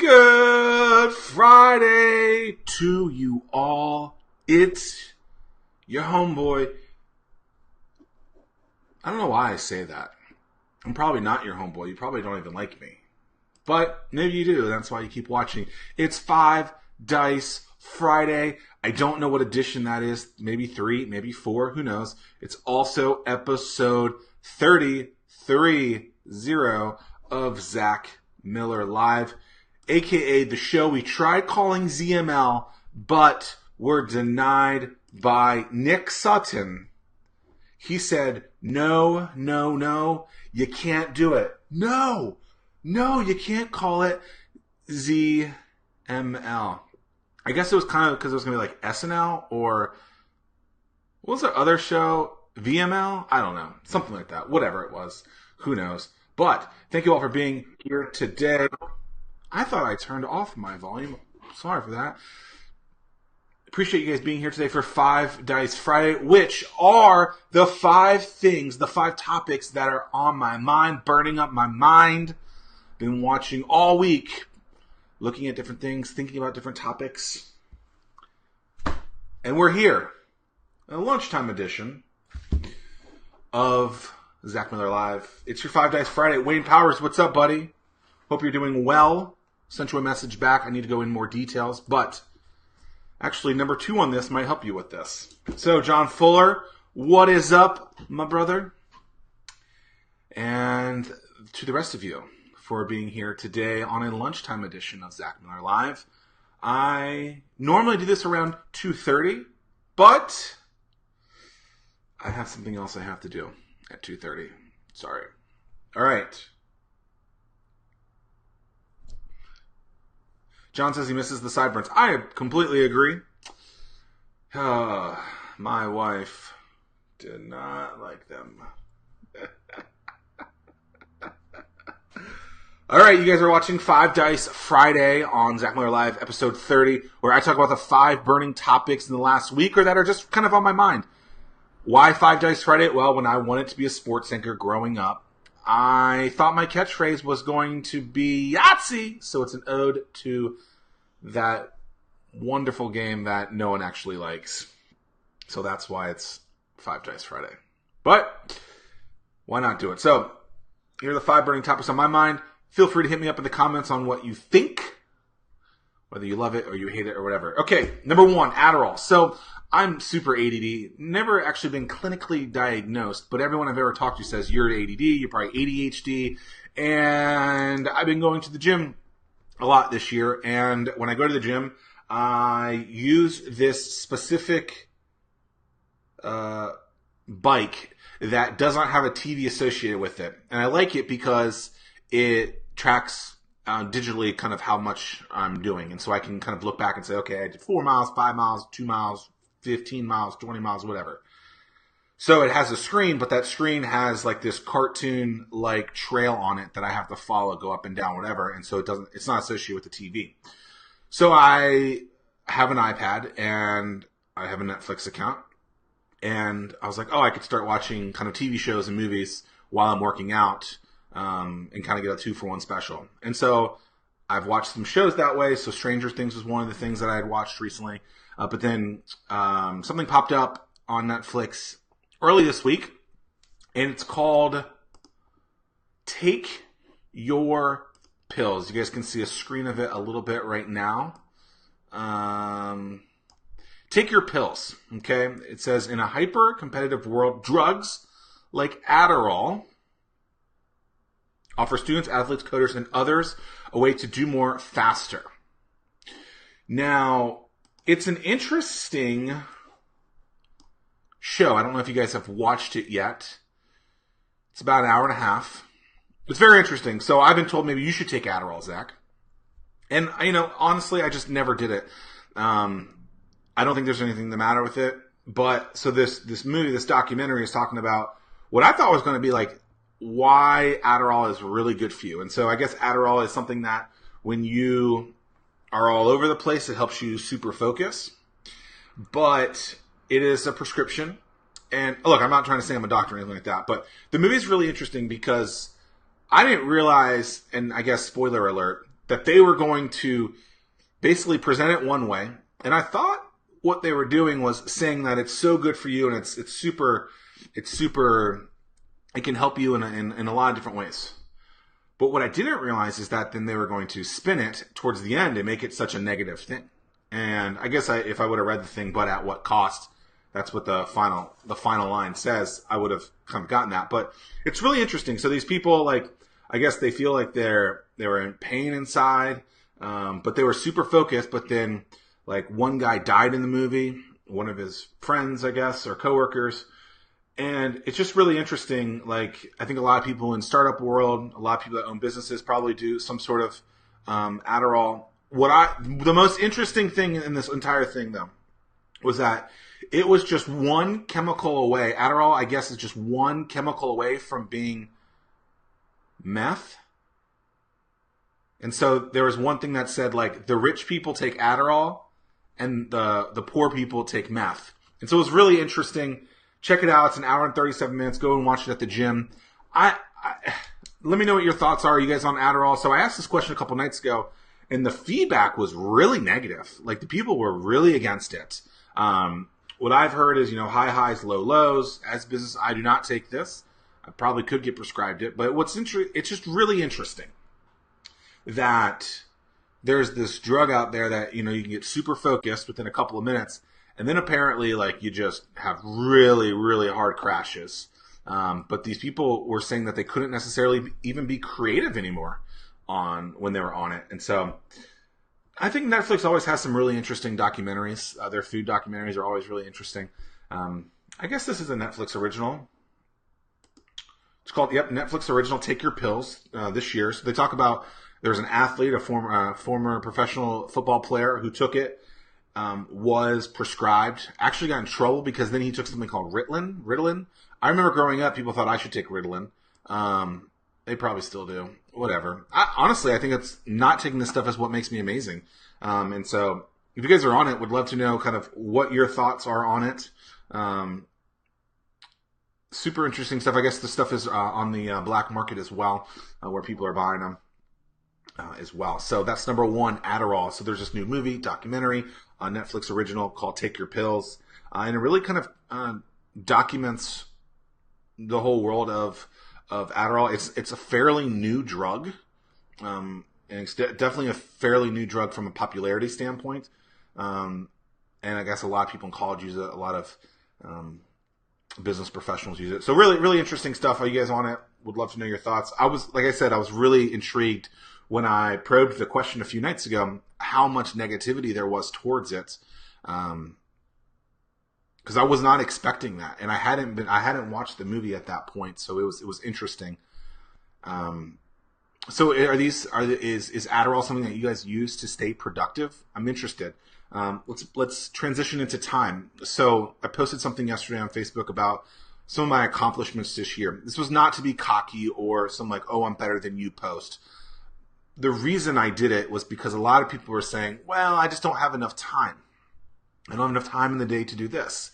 Good Friday to you all. It's your homeboy. I don't know why I say that. I'm probably not your homeboy. You probably don't even like me. But maybe you do. That's why you keep watching. It's 5 Dice Friday. I don't know what edition that is. Maybe 3, maybe 4. Who knows? It's also episode 30 of Zack Miller Live, a.k.a. the show we tried calling ZML, but were denied by Nick Sutton. He said, no, you can't do it. No, you can't call it ZML. I guess it was kind of because it was going to be like SNL or what was their other show? VML? I don't know. Something like that. Whatever it was. Who knows? But thank you all for being here today. I thought I turned off my volume. Sorry for that. Appreciate you guys being here today for 5 Dice Friday, which are the 5 things, the 5 topics that are on my mind, burning up my mind. Been watching all week, looking at different things, thinking about different topics. And we're here, a lunchtime edition of Zack Miller Live. It's your 5 Dice Friday. Wayne Powers, what's up, buddy? Hope you're doing well. Sent you a message back. I need to go in more details, but actually, number 2 on this might help you with this. So, John Fuller, what is up, my brother? And to the rest of you for being here today on a lunchtime edition of Zack Miller Live. I normally do this around 2:30, but I have something else I have to do at 2:30. Sorry. All right. John says he misses the sideburns. I completely agree. My wife did not like them. All right, you guys are watching 5 Dice Friday on Zack Miller Live, episode 30, where I talk about the 5 burning topics in the last week or that are just kind of on my mind. Why 5 Dice Friday? Well, when I wanted to be a sports anchor growing up, I thought my catchphrase was going to be Yahtzee, so it's an ode to that wonderful game that no one actually likes. So that's why it's 5 Dice Friday. But why not do it? So here are the 5 burning topics on my mind. Feel free to hit me up in the comments on what you think, whether you love it or you hate it or whatever. Okay, number 1, Adderall. So I'm super ADD, never actually been clinically diagnosed, but everyone I've ever talked to says you're ADD, you're probably ADHD, and I've been going to the gym a lot this year, and when I go to the gym, I use this specific bike that does not have a TV associated with it, and I like it because it tracks digitally kind of how much I'm doing, and so I can kind of look back and say, okay, I did 4 miles, 5 miles, 2 miles, 15 miles, 20 miles, whatever. So it has a screen, but that screen has like this cartoon-like trail on it that I have to follow, go up and down, whatever, and so it's not associated with the TV. So I have an iPad, and I have a Netflix account, and I was like, oh, I could start watching kind of TV shows and movies while I'm working out, and kind of get a 2-for-1 special. And so I've watched some shows that way. So Stranger Things was one of the things that I had watched recently. But then something popped up on Netflix early this week, and it's called Take Your Pills. You guys can see a screen of it a little bit right now. Take Your Pills, okay? It says, in a hyper-competitive world, drugs like Adderall offer students, athletes, coders, and others a way to do more faster. Now, it's an interesting show. I don't know if you guys have watched it yet. It's about an hour and a half. It's very interesting. So I've been told maybe you should take Adderall, Zach. And, honestly, I just never did it. I don't think there's anything the matter with it. But, so this movie, this documentary is talking about what I thought was going to be like why Adderall is really good for you. And so I guess Adderall is something that when you are all over the place, it helps you super focus. But it is a prescription. And look, I'm not trying to say I'm a doctor or anything like that, but the movie is really interesting because I didn't realize, and I guess spoiler alert, that they were going to basically present it one way. And I thought what they were doing was saying that it's so good for you and it's super, it can help you in a lot of different ways. But what I didn't realize is that then they were going to spin it towards the end and make it such a negative thing. And I guess if I would have read the thing, but at what cost, that's what the final line says, I would have kind of gotten that. But it's really interesting. So these people, like, I guess they feel like they were in pain inside, but they were super focused. But then, like, one guy died in the movie, one of his friends, I guess, or coworkers. And it's just really interesting. Like, I think a lot of people in startup world, a lot of people that own businesses probably do some sort of Adderall. The most interesting thing in this entire thing, though, was that it was just one chemical away. Adderall, I guess, is just one chemical away from being meth. And so there was one thing that said, like, the rich people take Adderall and the poor people take meth. And so it was really interesting. Check it out. It's an hour and 37 minutes. Go and watch it at the gym. Let me know what your thoughts are. You guys on Adderall? So I asked this question a couple nights ago, and the feedback was really negative. Like, the people were really against it. What I've heard is, high highs, low lows. As a business, I do not take this. I probably could get prescribed it. But it's just really interesting that there's this drug out there that, you can get super focused within a couple of minutes. And then apparently, like, you just have really, really hard crashes. But these people were saying that they couldn't necessarily even be creative anymore when they were on it. And so I think Netflix always has some really interesting documentaries. Their food documentaries are always really interesting. I guess this is a Netflix original. It's called, Netflix original, Take Your Pills, this year. So they talk about, there's an athlete, a former professional football player who took it. Was prescribed, actually got in trouble because then he took something called Ritalin. I remember growing up, people thought I should take Ritalin. They probably still do. Whatever. Honestly, I think it's not taking this stuff is what makes me amazing. And so if you guys are on it, would love to know kind of what your thoughts are on it. Super interesting stuff. I guess the stuff is on the black market as well, where people are buying them. As well. So that's number one, Adderall. So there's this new movie, documentary, Netflix original called Take Your Pills. And it really kind of documents the whole world of Adderall. It's a fairly new drug. And it's definitely a fairly new drug from a popularity standpoint. And I guess a lot of people in college use it. A lot of business professionals use it. So really, really interesting stuff. Are you guys on it? Would love to know your thoughts. Like I said, I was really intrigued when I probed the question a few nights ago, how much negativity there was towards it, because I was not expecting that, and I hadn't watched the movie at that point, so it was interesting. So is Adderall something that you guys use to stay productive? I'm interested. Let's transition into time. So I posted something yesterday on Facebook about some of my accomplishments this year. This was not to be cocky or some like, oh, I'm better than you post. The reason I did it was because a lot of people were saying, well, I just don't have enough time. I don't have enough time in the day to do this.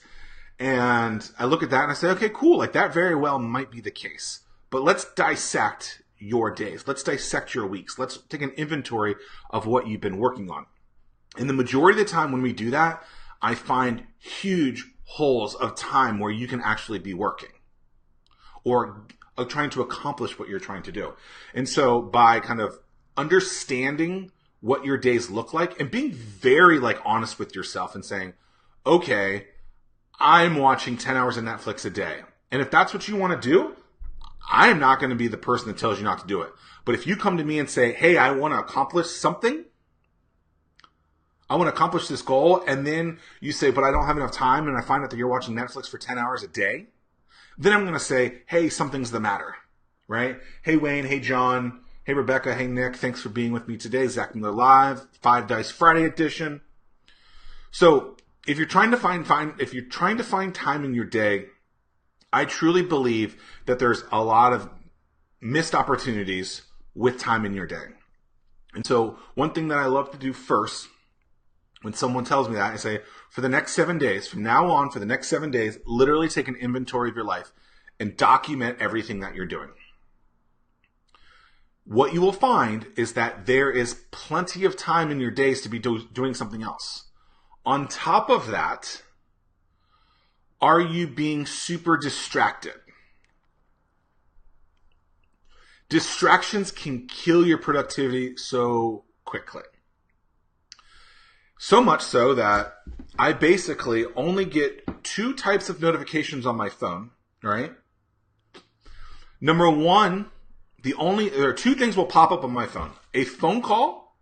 And I look at that and I say, okay, cool. Like, that very well might be the case. But let's dissect your days. Let's dissect your weeks. Let's take an inventory of what you've been working on. And the majority of the time when we do that, I find huge holes of time where you can actually be working or trying to accomplish what you're trying to do. And so by kind of understanding what your days look like and being very like honest with yourself and saying, okay, I'm watching 10 hours of Netflix a day. And if that's what you want to do, I am not going to be the person that tells you not to do it. But if you come to me and say, hey, I want to accomplish something, I want to accomplish this goal, and then you say, but I don't have enough time, and I find out that you're watching Netflix for 10 hours a day, then I'm going to say, hey, something's the matter, right? Hey, Wayne. Hey, John. Hey, Rebecca. Hey, Nick. Thanks for being with me today. Zack Miller Live, 5 Dice Friday edition. So if you're trying to find time in your day, I truly believe that there's a lot of missed opportunities with time in your day. And so one thing that I love to do first, when someone tells me that, I say, for the next 7 days, from now on, for the next 7 days, literally take an inventory of your life and document everything that you're doing. what you will find is that there is plenty of time in your days to be doing something else. On top of that, are you being super distracted? Distractions can kill your productivity so quickly. So much so that I basically only get 2 types of notifications on my phone, right? Number one, there are 2 things will pop up on my phone. A phone call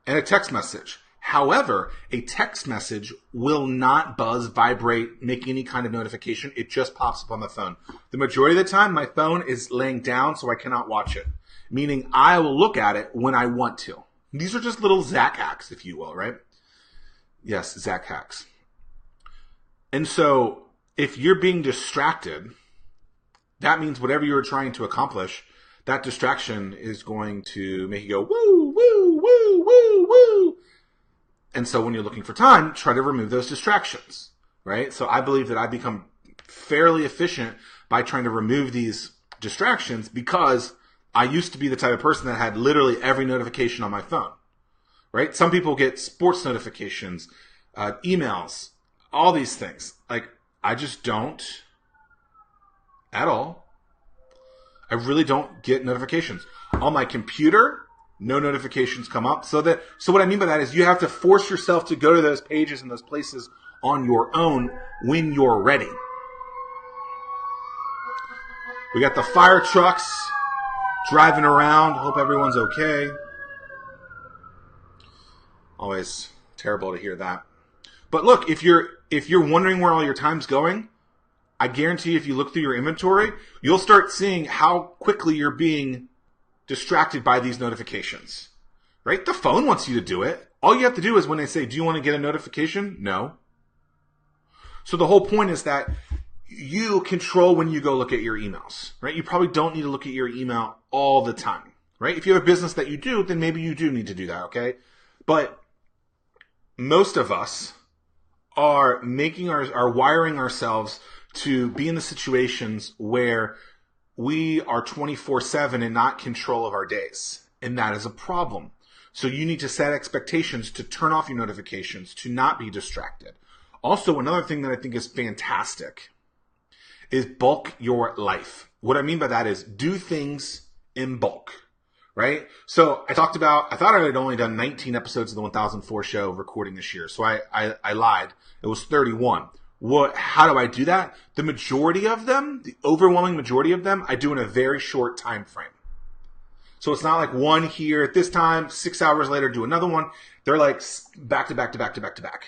and a text message. However, a text message will not buzz, vibrate, make any kind of notification. It just pops up on the phone. The majority of the time, my phone is laying down, so I cannot watch it. Meaning I will look at it when I want to. These are just little Zack hacks, if you will, right? Yes, Zack hacks. And so if you're being distracted, that means whatever you're trying to accomplish, that distraction is going to make you go, woo, woo, woo, woo, woo. And so when you're looking for time, try to remove those distractions, right? So I believe that I become fairly efficient by trying to remove these distractions because I used to be the type of person that had literally every notification on my phone, right? Some people get sports notifications, emails, all these things. Like, I just don't at all. I really don't get notifications. On my computer, no notifications come up. So what I mean by that is you have to force yourself to go to those pages and those places on your own when you're ready. We got the fire trucks driving around. Hope everyone's okay. Always terrible to hear that. But look, if you're wondering where all your time's going, I guarantee if you look through your inventory, you'll start seeing how quickly you're being distracted by these notifications, right? The phone wants you to do it. All you have to do is when they say, do you want to get a notification? No. So the whole point is that you control when you go look at your emails, right? You probably don't need to look at your email all the time, right? If you have a business that you do, then maybe you do need to do that, okay? But most of us are wiring ourselves to be in the situations where we are 24/7 and not control of our days. And that is a problem. So you need to set expectations to turn off your notifications, to not be distracted. Also, another thing that I think is fantastic is bulk your life. What I mean by that is do things in bulk, right? So I thought I had only done 19 episodes of the 1004 show recording this year. So I lied. It was 31. How do I do that? The majority of them, the overwhelming majority of them, I do in a very short time frame. So it's not like one here at this time, 6 hours later, do another one. They're like back to back to back to back to back,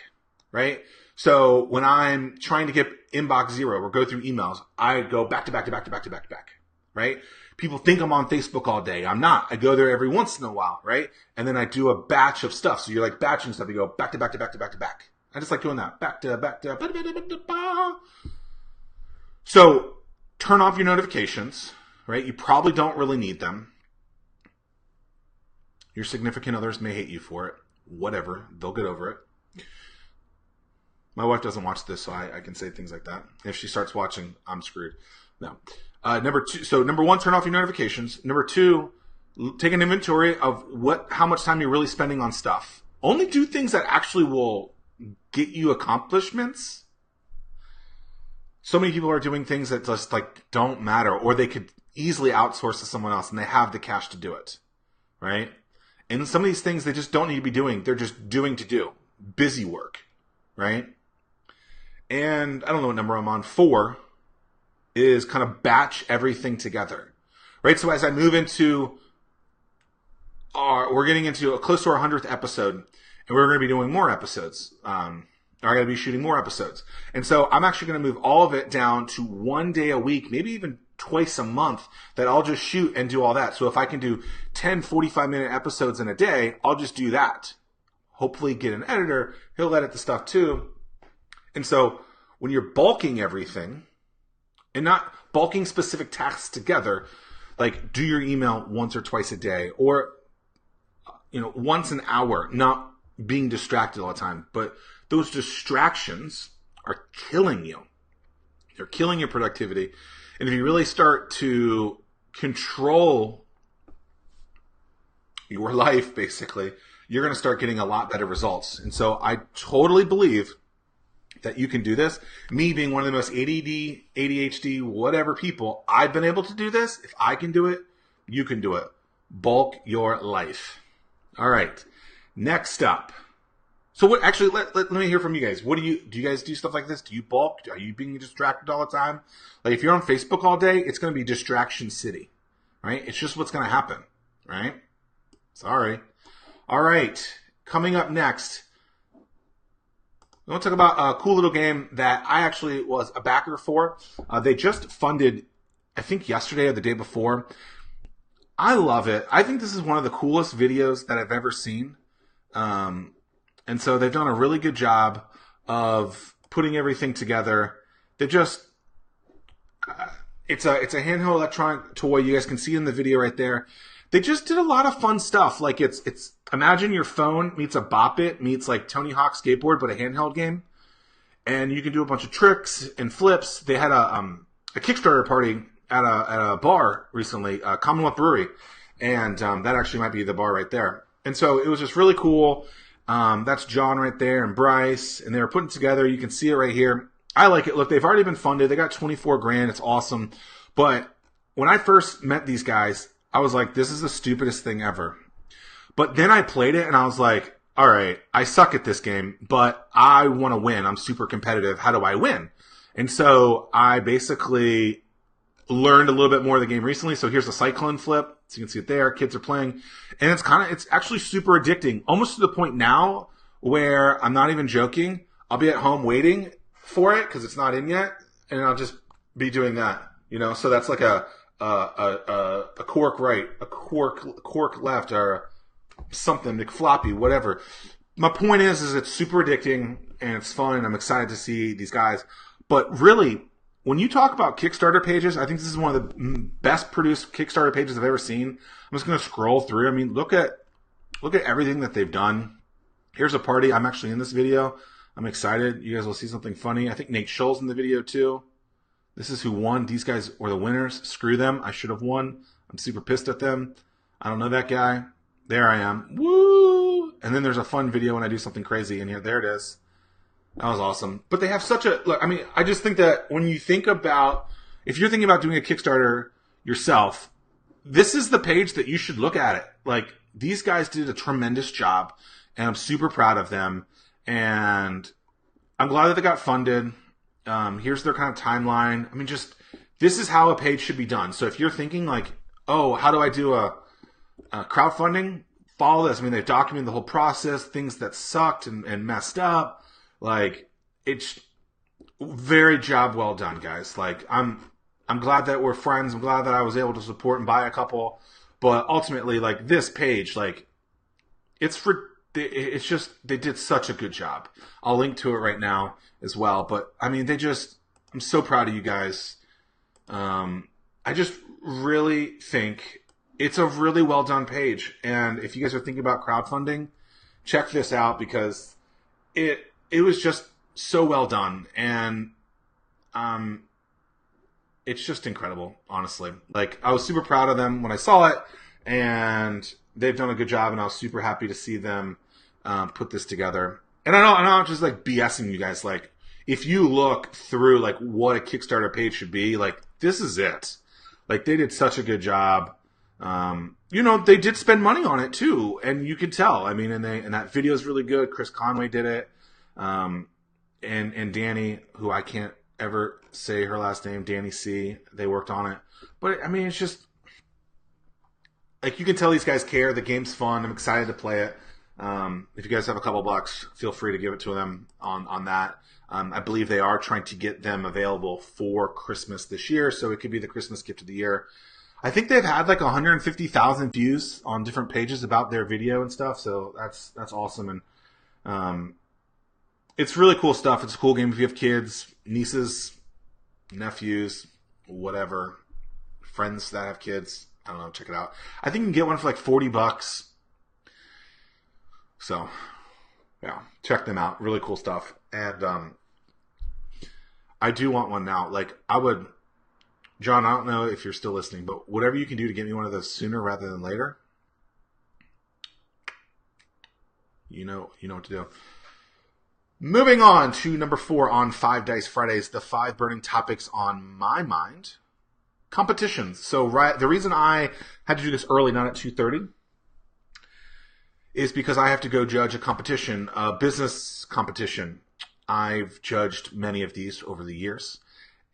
right? So when I'm trying to get inbox zero or go through emails, I go back to back to back to back to back to back, right? People think I'm on Facebook all day. I'm not. I go there every once in a while, right? And then I do a batch of stuff. So you're like batching stuff. You go back to back to back to back to back. I just like doing that. Back to back to. So turn off your notifications, right? You probably don't really need them. Your significant others may hate you for it. Whatever. They'll get over it. My wife doesn't watch this, so I can say things like that. If she starts watching, I'm screwed. No. Number one, turn off your notifications. Number two, take an inventory of how much time you're really spending on stuff. Only do things that actually will get you accomplishments. So many people are doing things that just like don't matter, or they could easily outsource to someone else and they have the cash to do it, right? And some of these things they just don't need to be doing. They're just doing to do. Busy work, right? And I don't know what number I'm on. 4 is kind of batch everything together, right? So as I move into we're getting into close to our 100th episode, and we're going to be doing more episodes. I'm going to be shooting more episodes. And so I'm actually going to move all of it down to 1 day a week, maybe even twice a month, that I'll just shoot and do all that. So if I can do 10 45-minute episodes in a day, I'll just do that. Hopefully get an editor. He'll edit the stuff too. And so when you're bulking everything, and not bulking specific tasks together, like do your email once or twice a day, or once an hour, not being distracted all the time. But those distractions are killing you. They're killing your productivity. And if you really start to control your life, basically, you're going to start getting a lot better results. And so I totally believe that you can do this. Me being one of the most ADD, ADHD, whatever people, I've been able to do this. If I can do it, you can do it. Bulk your life. All right. Next up. So what? Actually, let me hear from you guys. What do you guys do stuff like this? Do you bulk? Are you being distracted all the time? Like if you're on Facebook all day, it's going to be distraction city, right? It's just what's going to happen, right? Sorry. All right. Coming up next, I want to talk about a cool little game that I actually was a backer for. They just funded, I think yesterday or the day before. I love it. I think this is one of the coolest videos that I've ever seen. And so they've done a really good job of putting everything together. They just, it's a handheld electronic toy. You guys can see in the video right there. They just did a lot of fun stuff. Like it's imagine your phone meets a Bop It meets like Tony Hawk Skateboard, but a handheld game. And you can do a bunch of tricks and flips. They had a Kickstarter party at a bar recently, Commonwealth Brewery. And that actually might be the bar right there. And so it was just really cool. That's John right there and Bryce, and they were putting it together. You can see it right here. I like it. Look, they've already been funded. They got 24 grand. It's awesome. But when I first met these guys, I was like, this is the stupidest thing ever. But then I played it and I was like, all right, I suck at this game, but I want to win. I'm super competitive. How do I win? And so I basically learned a little bit more of the game recently. So here's a cyclone flip. So you can see it there. Kids are playing. And it's actually super addicting. Almost to the point now where I'm not even joking. I'll be at home waiting for it because it's not in yet. And I'll just be doing that, you know? So that's like a cork right, a cork left, or something, McFloppy, whatever. My point is it's super addicting and it's fun. And I'm excited to see these guys. But really, when you talk about Kickstarter pages, I think this is one of the best produced Kickstarter pages I've ever seen. I'm just going to scroll through. I mean, look at everything that they've done. Here's a party. I'm actually in this video. I'm excited. You guys will see something funny. I think Nate Scholl's in the video too. This is who won. These guys were the winners. Screw them. I should have won. I'm super pissed at them. I don't know that guy. There I am. Woo! And then there's a fun video when I do something crazy in here. There it is. That was awesome. But they have such a look. I mean, I just think that when you think about, if you're thinking about doing a Kickstarter yourself, this is the page that you should look at it. Like, these guys did a tremendous job, and I'm super proud of them. And I'm glad that they got funded. Here's their kind of timeline. I mean, just, this is how a page should be done. So if you're thinking like, oh, how do I do a crowdfunding? Follow this. I mean, they've documented the whole process, things that sucked and messed up. Like, it's very job well done, guys. Like, I'm glad that we're friends. I'm glad that I was able to support and buy a couple. But ultimately, like, this page, like, it's just, they did such a good job. I'll link to it right now as well. But, I mean, I'm so proud of you guys. I just really think it's a really well done page. And if you guys are thinking about crowdfunding, check this out because it was just so well done, and it's just incredible, honestly. Like, I was super proud of them when I saw it, and they've done a good job, and I was super happy to see them put this together. And I know I'm just like BSing you guys. Like, if you look through like what a Kickstarter page should be, like, this is it. Like, they did such a good job. You know, they did spend money on it too, and you could tell. I mean, and that video is really good. Chris Conway did it. And Danny, who I can't ever say her last name, Danny C, they worked on it. But, I mean, it's just, like, you can tell these guys care. The game's fun. I'm excited to play it. If you guys have a couple bucks, feel free to give it to them on that. I believe they are trying to get them available for Christmas this year, so it could be the Christmas gift of the year. I think they've had like 150,000 views on different pages about their video and stuff, so that's awesome. And it's really cool stuff. It's a cool game if you have kids, nieces, nephews, whatever, friends that have kids. I don't know. Check it out. I think you can get one for like $40. So, yeah, check them out. Really cool stuff. And I do want one now. Like, I would John, I don't know if you're still listening, but whatever you can do to get me one of those sooner rather than later, you know what to do. Moving on to number 4 on 5 Dice Fridays, the 5 burning topics on my mind. Competitions. So the reason I had to do this early, not at 2:30, is because I have to go judge a competition, a business competition. I've judged many of these over the years.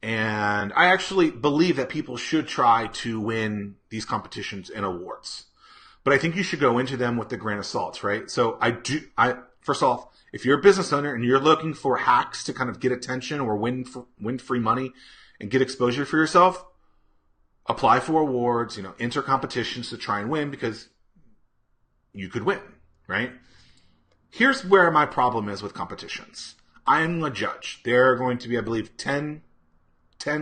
And I actually believe that people should try to win these competitions and awards. But I think you should go into them with a grain of salt, right? So first off, if you're a business owner and you're looking for hacks to kind of get attention or win free money and get exposure for yourself, apply for awards, enter competitions to try and win, because you could win, right? Here's where my problem is with competitions. I'm a judge. There are going to be, I believe, 10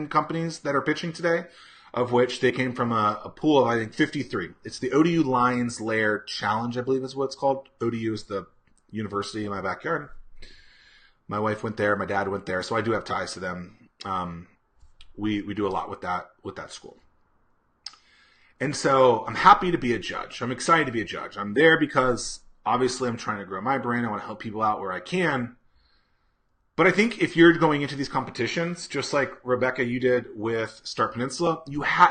companies that are pitching today, of which they came from a pool of, I think, 53. It's the ODU Lions Lair Challenge, I believe is what it's called. ODU is the university in my backyard. My wife went there. My dad went there. So I do have ties to them. We do a lot with that school. And so I'm happy to be a judge. I'm excited to be a judge. I'm there because obviously I'm trying to grow my brand. I want to help people out where I can. But I think if you're going into these competitions, just like Rebecca, you did with Start Peninsula,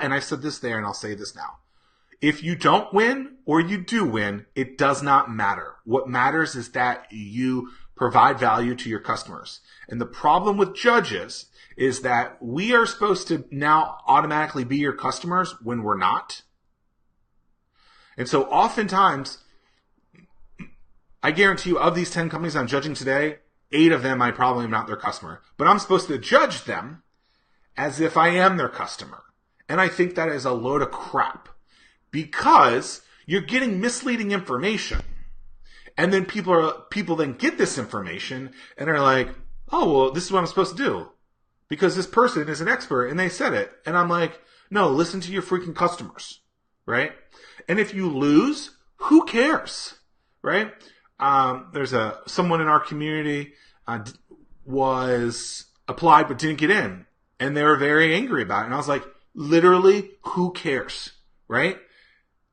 and I said this there and I'll say this now. If you don't win or you do win, it does not matter. What matters is that you provide value to your customers. And the problem with judges is that we are supposed to now automatically be your customers when we're not. And so oftentimes, I guarantee you, of these 10 companies I'm judging today, 8 of them I probably am not their customer. But I'm supposed to judge them as if I am their customer. And I think that is a load of crap. Because you're getting misleading information. And then people then get this information and are like, oh, well, this is what I'm supposed to do. Because this person is an expert and they said it. And I'm like, no, listen to your freaking customers. Right? And if you lose, who cares? Right? There's someone in our community was applied but didn't get in. And they were very angry about it. And I was like, literally, who cares? Right?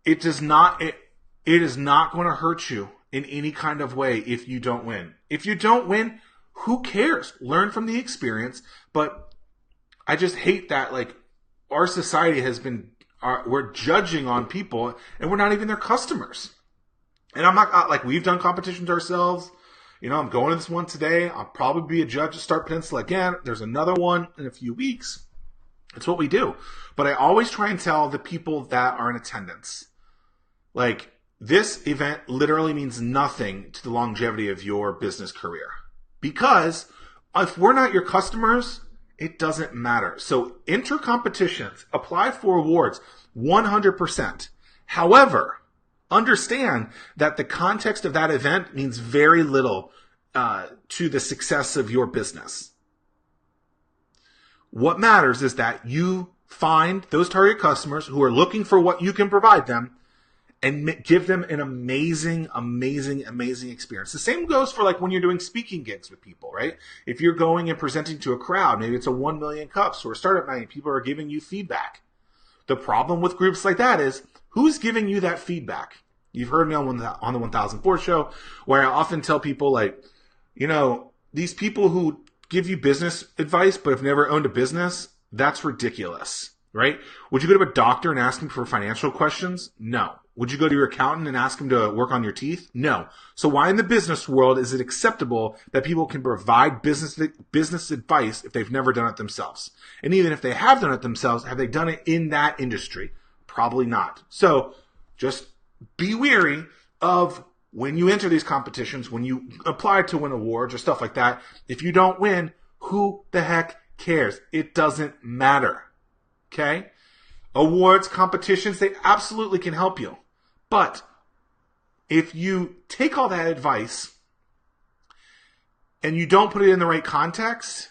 It is not going to hurt you in any kind of way if you don't win. If you don't win, who cares? Learn from the experience. But I just hate that, like, our society has been, we're judging on people and we're not even their customers. And I'm not, like, we've done competitions ourselves. I'm going to this one today. I'll probably be a judge at Start Peninsula again. There's another one in a few weeks. It's what we do. But I always try and tell the people that are in attendance, like, this event literally means nothing to the longevity of your business career. Because if we're not your customers, it doesn't matter. So enter competitions, apply for awards, 100%. However, understand that the context of that event means very little to the success of your business. What matters is that you find those target customers who are looking for what you can provide them and give them an amazing, amazing, amazing experience. The same goes for, like, when you're doing speaking gigs with people, right? If you're going and presenting to a crowd, maybe it's a 1 million cups or a startup night, people are giving you feedback. The problem with groups like that is, who's giving you that feedback? You've heard me on the 1004 show, where I often tell people, like, these people who give you business advice but have never owned a business, that's ridiculous, right? Would you go to a doctor and ask him for financial questions? No. Would you go to your accountant and ask him to work on your teeth? No. So why in the business world is it acceptable that people can provide business advice if they've never done it themselves? And even if they have done it themselves, have they done it in that industry? Probably not. So just be wary of when you enter these competitions, when you apply to win awards or stuff like that. If you don't win, who the heck cares? It doesn't matter. Okay? Awards, competitions, they absolutely can help you. But if you take all that advice and you don't put it in the right context,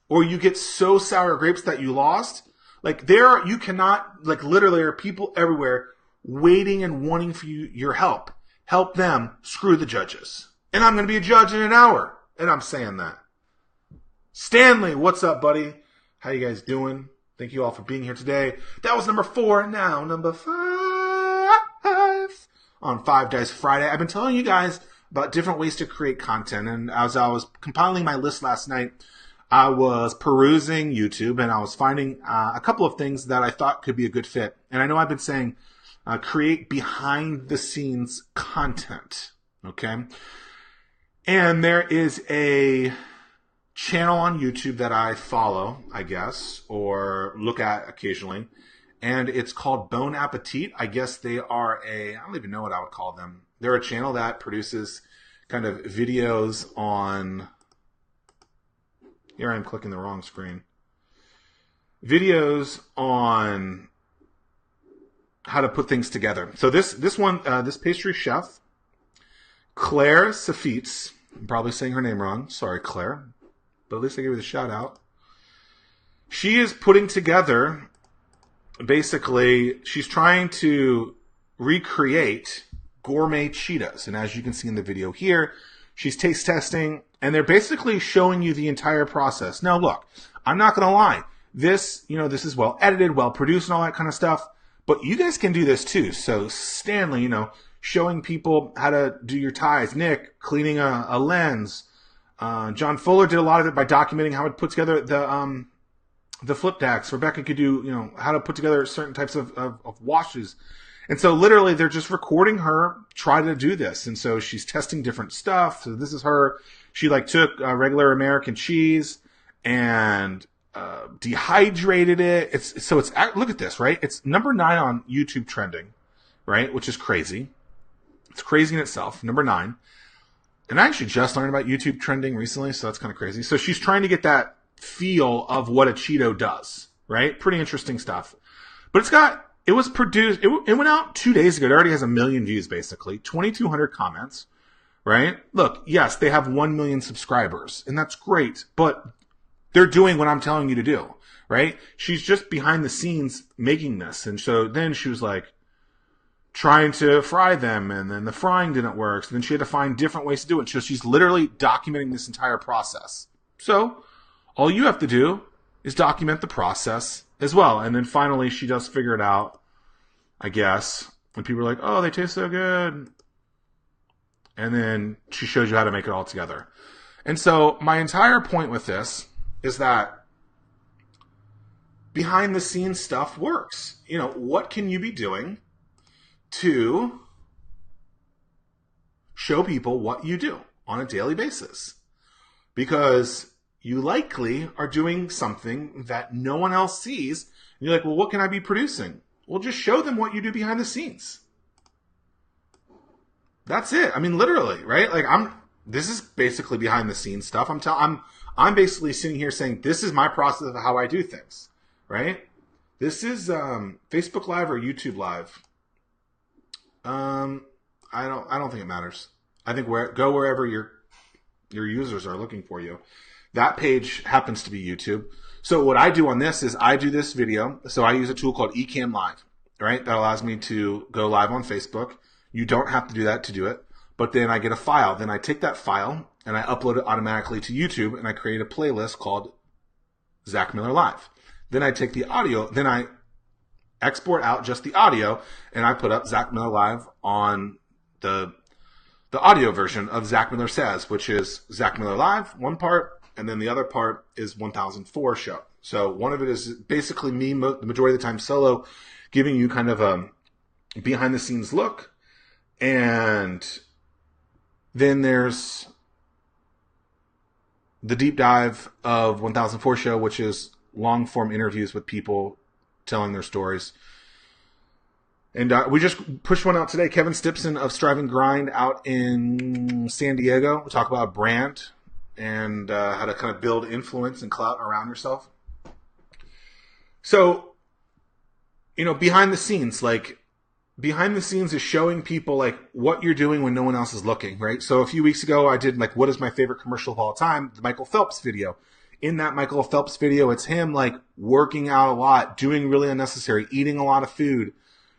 or you get so sour grapes that you lost, like, you cannot, like, literally there are people everywhere waiting and wanting for your help. Help them. Screw the judges. And I'm going to be a judge in an hour. And I'm saying that. Stanley, what's up, buddy? How you guys doing? Thank you all for being here today. That was number 4. Now number 5 on 5 Dice Friday. I've been telling you guys about different ways to create content. And as I was compiling my list last night, I was perusing YouTube and I was finding a couple of things that I thought could be a good fit. And I know I've been saying create behind the scenes content. Okay. And there is a channel on YouTube that I follow, I guess, or look at occasionally. And it's called Bon Appetit. I guess they are I don't even know what I would call them. They're a channel that produces kind of videos on, here I'm clicking the wrong screen, videos on how to put things together. So this pastry chef, Claire Safitz, I'm probably saying her name wrong. Sorry, Claire. But at least I gave her the shout out. She is putting together, basically, she's trying to recreate gourmet Cheetos. And as you can see in the video here, she's taste testing, and they're basically showing you the entire process. Now, look, I'm not going to lie. This is well edited, well produced, and all that kind of stuff. But you guys can do this too. So Stanley, showing people how to do your ties. Nick, cleaning a lens. John Fuller did a lot of it by documenting how to put together the Flypdecks. Rebecca could do, how to put together certain types of washes. And so literally they're just recording her try to do this. And so she's testing different stuff. So this is her. She took regular American cheese and dehydrated it. It's look at this, right? It's number 9 on YouTube trending, right? Which is crazy. It's crazy in itself. Number 9. And I actually just learned about YouTube trending recently, so that's kind of crazy. So she's trying to get that feel of what a Cheeto does, right? Pretty interesting stuff. But it was produced, it went out 2 days ago. It already has 1 million views, basically. 2,200 comments, right? Look, yes, they have 1 million subscribers, and that's great. But they're doing what I'm telling you to do, right? She's just behind the scenes making this. And so then she was trying to fry them, and then the frying didn't work. So then she had to find different ways to do it. So she's literally documenting this entire process. So all you have to do is document the process as well. And then finally she does figure it out, I guess. And people are like, oh, they taste so good. And then she shows you how to make it all together. And so my entire point with this is that behind the scenes stuff works. What can you be doing to show people what you do on a daily basis? Because you likely are doing something that no one else sees. And you're like, well, what can I be producing? Well, just show them what you do behind the scenes. That's it. I mean, literally, right? This is basically behind the scenes stuff. I'm basically sitting here saying, this is my process of how I do things, right? This is Facebook Live or YouTube Live. I don't think it matters. I think go wherever your users are looking for you. That page happens to be YouTube. So what I do on this is I do this video. So I use a tool called Ecamm Live, right? That allows me to go live on Facebook. You don't have to do that to do it. But then I get a file. Then I take that file and I upload it automatically to YouTube, and I create a playlist called Zack Miller Live. Then I take the audio. Then I export out just the audio, and I put up Zack Miller Live on the audio version of Zack Miller Says, which is Zack Miller Live, one part, and then the other part is 1004 show. So one of it is basically me, the majority of the time solo, giving you kind of a behind-the-scenes look. And then there's the deep dive of 1004 show, which is long-form interviews with people telling their stories. And we just pushed one out today. Kevin Stipson of Strive and Grind out in San Diego. We talk about brand and how to kind of build influence and clout around yourself. So, behind the scenes, behind the scenes is showing people what you're doing when no one else is looking, right? So a few weeks ago, I did what is my favorite commercial of all time, the Michael Phelps video. In that Michael Phelps video, it's him working out a lot, doing really unnecessary, eating a lot of food,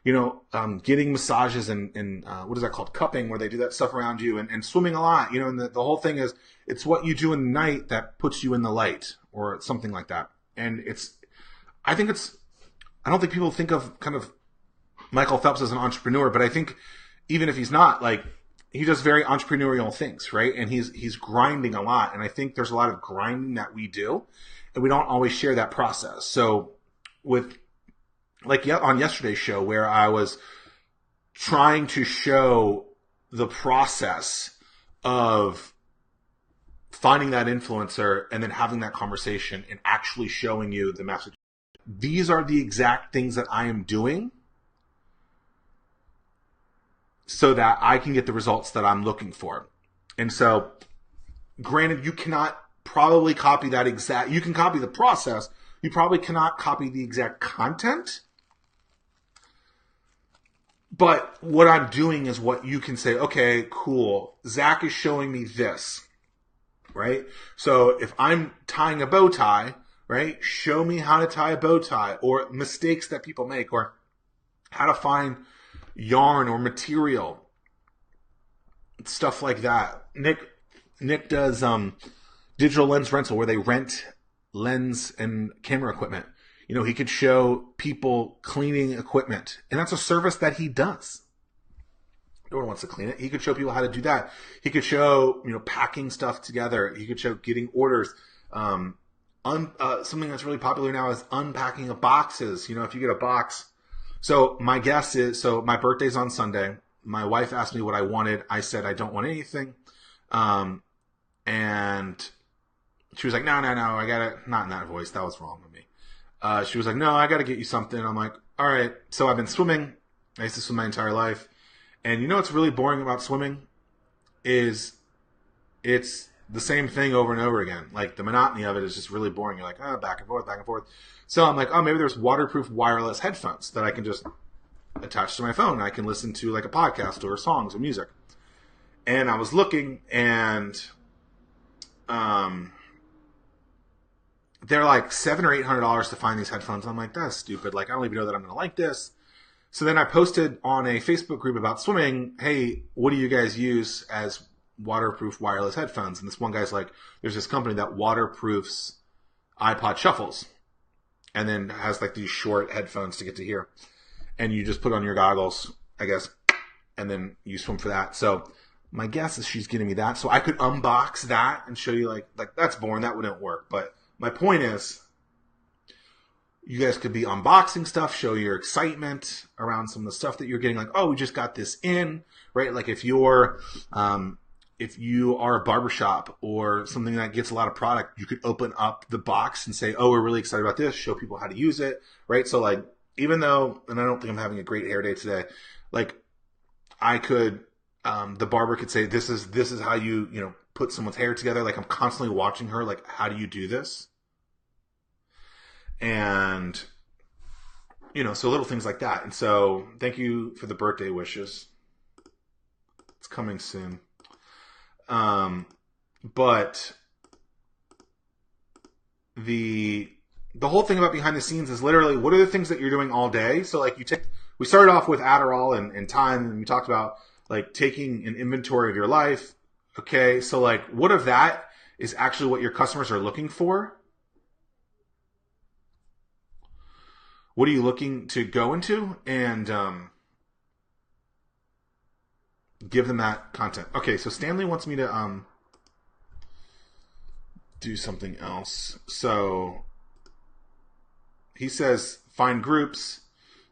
getting massages and what is that called? Cupping, where they do that stuff around you, and swimming a lot, and the whole thing is, it's what you do in the night that puts you in the light or something like that. And I think I don't think people think of kind of Michael Phelps as an entrepreneur, but I think even if he's not, like, he does very entrepreneurial things, right? And he's grinding a lot. And I think there's a lot of grinding that we do, and we don't always share that process. So with, like, on yesterday's show, where I was trying to show the process of finding that influencer and then having that conversation and actually showing you the message. These are the exact things that I am doing so that I can get the results that I'm looking for. And so, granted, you cannot probably copy that exact, you can copy the process, you probably cannot copy the exact content. But what I'm doing is what you can say, okay, cool, Zack is showing me this, right? So if I'm tying a bow tie, right, show me how to tie a bow tie, or mistakes that people make, or how to find yarn or material, stuff like that. Nick does digital lens rental, where they rent lens and camera equipment. You know, he could show people cleaning equipment, and that's a service that he does. No one wants to clean it. He could show people how to do that. He could show, you know, packing stuff together. He could show getting orders. Something that's really popular now is unpacking of boxes. You know, if you get a box. So my guess is, so my birthday's on Sunday. My wife asked me what I wanted. I said I don't want anything. And she was like, no, I got it. Not in that voice. That was wrong with me. She was like, no, I got to get you something. I'm like, all right. So I've been swimming. I used to swim my entire life. And you know what's really boring about swimming is it's the same thing over and over again. Like, the monotony of it is just really boring. You're like, oh, back and forth, back and forth. So I'm like, oh, maybe there's waterproof wireless headphones that I can just attach to my phone. And I can listen to like a podcast or songs or music. And I was looking, and they're like $700 or $800 to find these headphones. I'm like, that's stupid. Like, I don't even know that I'm going to like this. So then I posted on a Facebook group about swimming, hey, what do you guys use as waterproof wireless headphones? And this one guy's like, there's this company that waterproofs iPod shuffles and then has like these short headphones to get to here. And you just put on your goggles, I guess, and then you swim for that. So my guess is she's getting me that. So I could unbox that and show you like that's boring. That wouldn't work. But my point is, you guys could be unboxing stuff, show your excitement around some of the stuff that you're getting. Like, oh, we just got this in, right? Like if you are a barbershop or something that gets a lot of product, you could open up the box and say, oh, we're really excited about this. Show people how to use it, right? So like, even though, and I don't think I'm having a great hair day today, like I could, the barber could say, this is how you put someone's hair together. Like I'm constantly watching her. Like, how do you do this? And, so little things like that. And so thank you for the birthday wishes. It's coming soon. But the whole thing about behind the scenes is literally, what are the things that you're doing all day? So like we started off with Adderall and time, and we talked about like taking an inventory of your life. Okay. So like, what if that is actually what your customers are looking for? What are you looking to go into? And give them that content. Okay, so Stanley wants me to do something else. So he says find groups.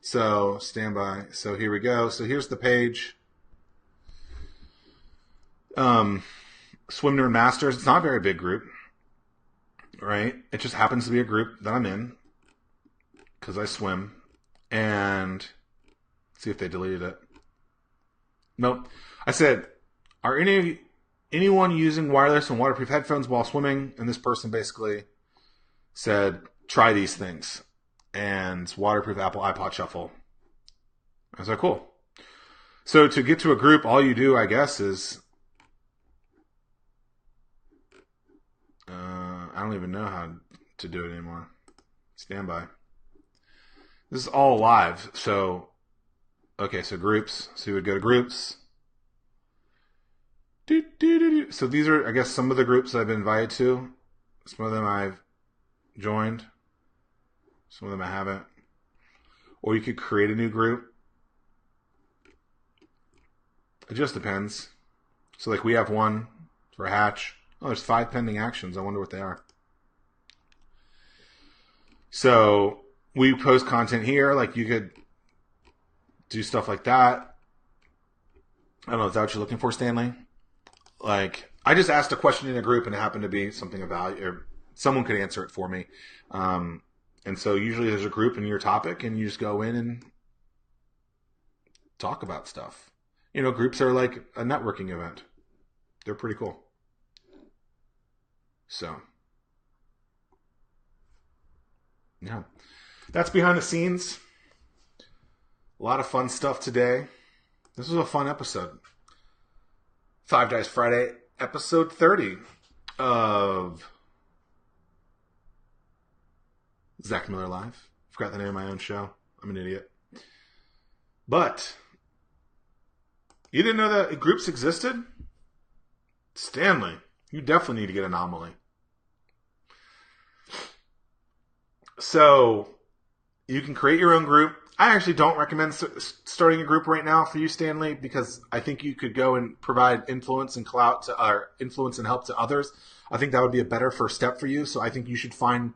So stand by. So here we go. So here's the page. Swim Nerd Masters. It's not a very big group, right? It just happens to be a group that I'm in because I swim. And let's see if they deleted it. Nope. I said, are anyone using wireless and waterproof headphones while swimming? And this person basically said, try these things. And it's waterproof Apple iPod Shuffle. I was like, cool. So to get to a group, all you do, I guess, is I don't even know how to do it anymore. Stand by. This is all live. So, okay, so groups. So you would go to groups. So these are, I guess, some of the groups I've been invited to. Some of them I've joined. Some of them I haven't. Or you could create a new group. It just depends. So like we have one for Hatch. Oh, there's 5 pending actions. I wonder what they are. So we post content here. Like you could do stuff like that. I don't know. Is that what you're looking for, Stanley? Like I just asked a question in a group and it happened to be something of value. Or someone could answer it for me. And so usually there's a group in your topic and you just go in and talk about stuff. You know, groups are like a networking event. They're pretty cool. So, yeah. That's behind the scenes. A lot of fun stuff today. This was a fun episode. 5 Dice Friday, episode 30 of Zack Miller Live. Forgot the name of my own show. I'm an idiot. But you didn't know that groups existed? Stanley, you definitely need to get Anomaly. So you can create your own group. I actually don't recommend starting a group right now for you, Stanley, because I think you could go and provide influence and clout to, or influence and help to others. I think that would be a better first step for you. So I think you should find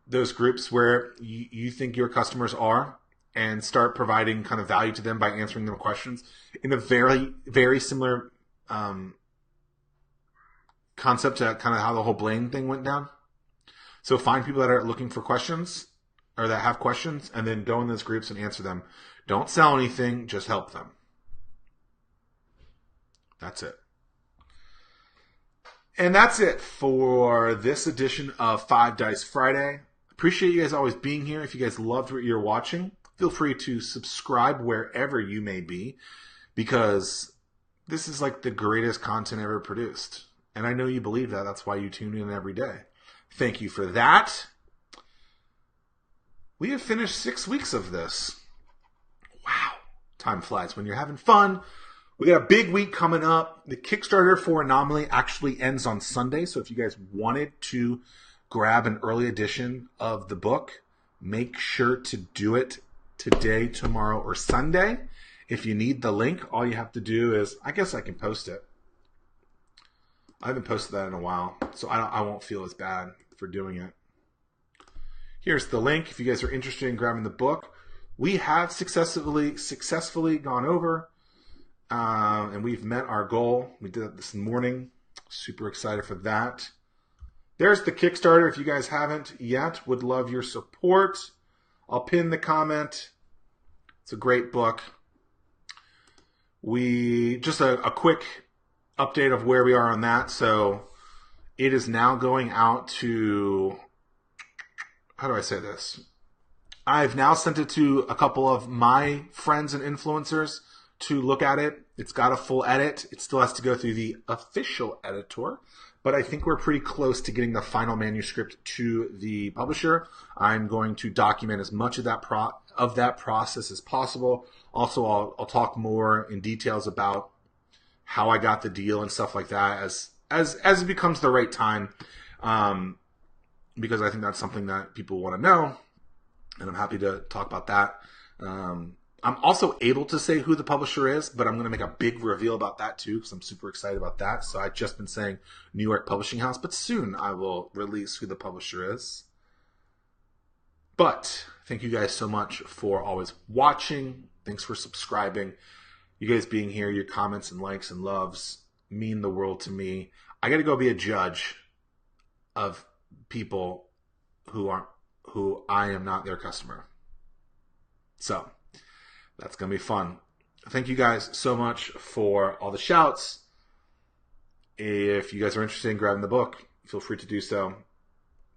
those groups where you think your customers are and start providing kind of value to them by answering their questions in a very, very similar concept to kind of how the whole Blaine thing went down. So find people that are looking for questions or that have questions and then go in those groups and answer them. Don't sell anything, just help them. That's it. And that's it for this edition of 5 Dice Friday. Appreciate you guys always being here. If you guys loved what you're watching, feel free to subscribe wherever you may be, because this is like the greatest content ever produced. And I know you believe that. That's why you tune in every day. Thank you for that. We have finished 6 weeks of this. Wow. Time flies when you're having fun. We got a big week coming up. The Kickstarter for Anomaly actually ends on Sunday. So if you guys wanted to grab an early edition of the book, make sure to do it today, tomorrow, or Sunday. If you need the link, all you have to do is, I guess I can post it. I haven't posted that in a while, so I won't feel as bad for doing it. Here's the link if you guys are interested in grabbing the book. We have successfully gone over, and we've met our goal. We did it this morning. Super excited for that. There's the Kickstarter. If you guys haven't yet, would love your support. I'll pin the comment. It's a great book. Just a quick update of where we are on that. So it is now going out to, how do I say this? I've now sent it to a couple of my friends and influencers to look at it. It's got a full edit. It still has to go through the official editor, but I think we're pretty close to getting the final manuscript to the publisher. I'm going to document as much of that process as possible. Also, I'll talk more in details about how I got the deal and stuff like that as it becomes the right time, because I think that's something that people want to know, and I'm happy to talk about that. I'm also able to say who the publisher is, but I'm going to make a big reveal about that too, because I'm super excited about that. So I've just been saying New York Publishing House, but soon I will release who the publisher is. But thank you guys so much for always watching. Thanks for subscribing. You guys being here, your comments and likes and loves mean the world to me. I got to go be a judge of people who I am not their customer. So that's going to be fun. Thank you guys so much for all the shouts. If you guys are interested in grabbing the book, feel free to do so.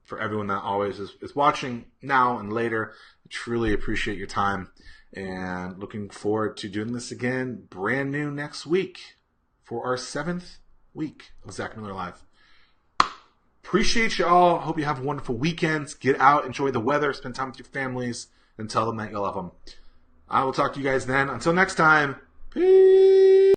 For everyone that always is watching now and later, I truly appreciate your time. And looking forward to doing this again brand new next week for our 7th week of Zack Miller Live. Appreciate you all. Hope you have wonderful weekends. Get out, enjoy the weather, spend time with your families, and tell them that you love them. I will talk to you guys then. Until next time, peace.